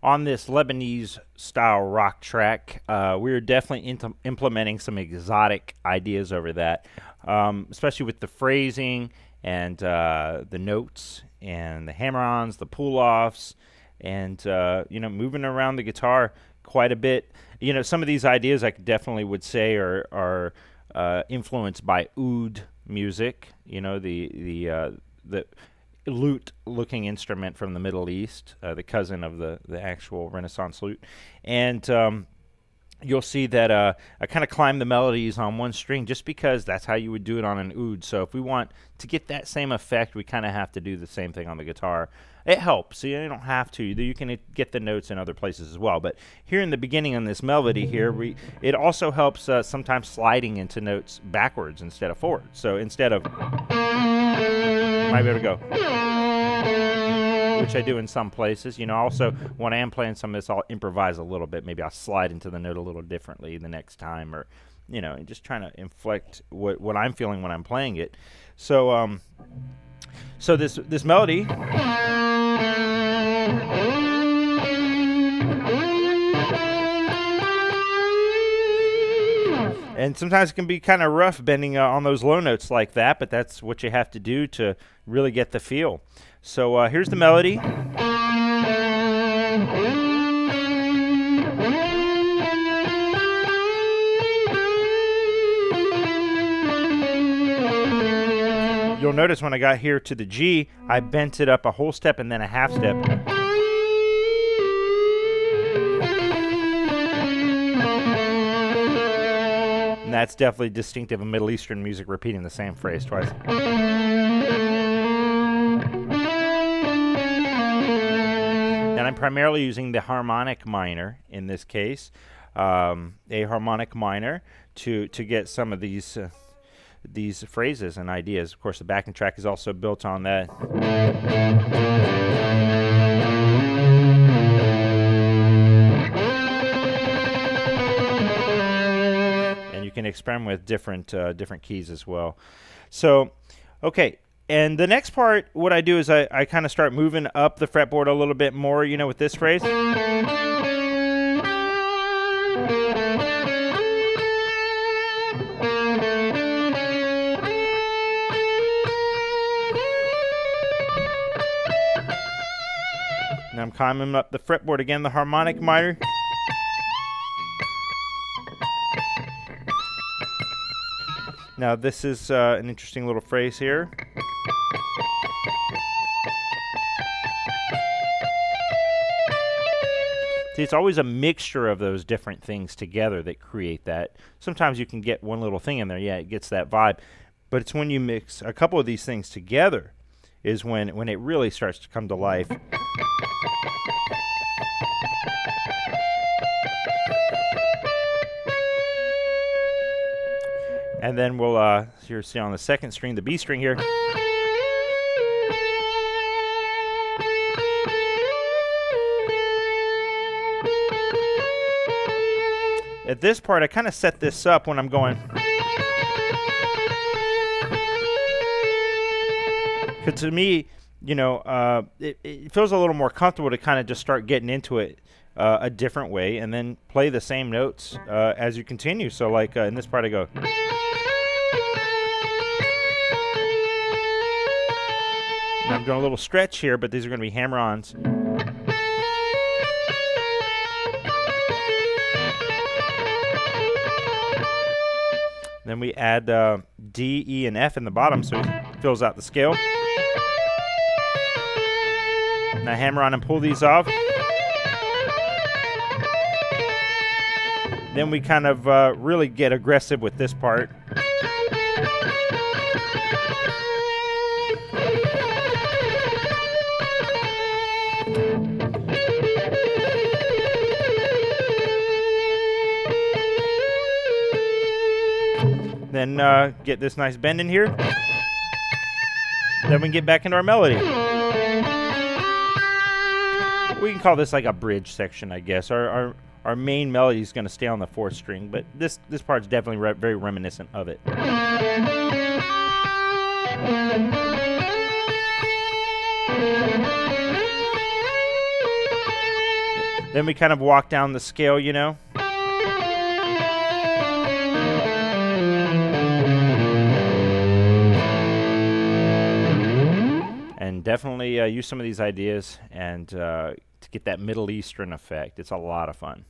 on this Lebanese style rock track, we're definitely implementing some exotic ideas over that, especially with the phrasing and the notes and the hammer-ons, the pull-offs, and moving around the guitar quite a bit. Some of these ideas I definitely would say are influenced by oud music. The lute-looking instrument from the Middle East, the cousin of the actual Renaissance lute, and you'll see that I kind of climb the melodies on one string just because that's how you would do it on an oud. So if we want to get that same effect, we kind of have to do the same thing on the guitar. It helps. You don't have to. You can get the notes in other places as well. But here in the beginning on this melody here, it also helps sometimes sliding into notes backwards instead of forwards. So instead of, you might be able to go, which I do in some places. Also when I am playing some of this, I'll improvise a little bit. Maybe I'll slide into the note a little differently the next time, or just trying to inflect what I'm feeling when I'm playing it. So so this melody, and sometimes it can be kind of rough bending on those low notes like that, but that's what you have to do to really get the feel. So here's the melody. You'll notice when I got here to the G, I bent it up a whole step and then a half step. And that's definitely distinctive of Middle Eastern music, repeating the same phrase twice. And I'm primarily using the harmonic minor in this case, a harmonic minor, to get some of these phrases and ideas. Of course, the backing track is also built on that. And you can experiment with different keys as well. So, okay. And the next part, what I do is I kind of start moving up the fretboard a little bit more, with this phrase. And I'm climbing up the fretboard again, the harmonic minor. Now this is an interesting little phrase here. See, it's always a mixture of those different things together that create that. Sometimes you can get one little thing in there, yeah, it gets that vibe. But it's when you mix a couple of these things together is when it really starts to come to life. And then we'll here see on the second string, the B string here. At this part, I kind of set this up when I'm going. Because to me, it feels a little more comfortable to kind of just start getting into it a different way and then play the same notes as you continue. So like in this part I go. And I'm doing a little stretch here, but these are going to be hammer-ons. Then we add D, E, and F in the bottom, so it fills out the scale. Now hammer on and pull these off. Then we kind of really get aggressive with this part. Then get this nice bend in here. Then we can get back into our melody. We can call this like a bridge section, I guess. Our main melody is going to stay on the fourth string, but this part's definitely very reminiscent of it. Then we kind of walk down the scale, you know. And definitely use some of these ideas and to get that Middle Eastern effect. It's a lot of fun.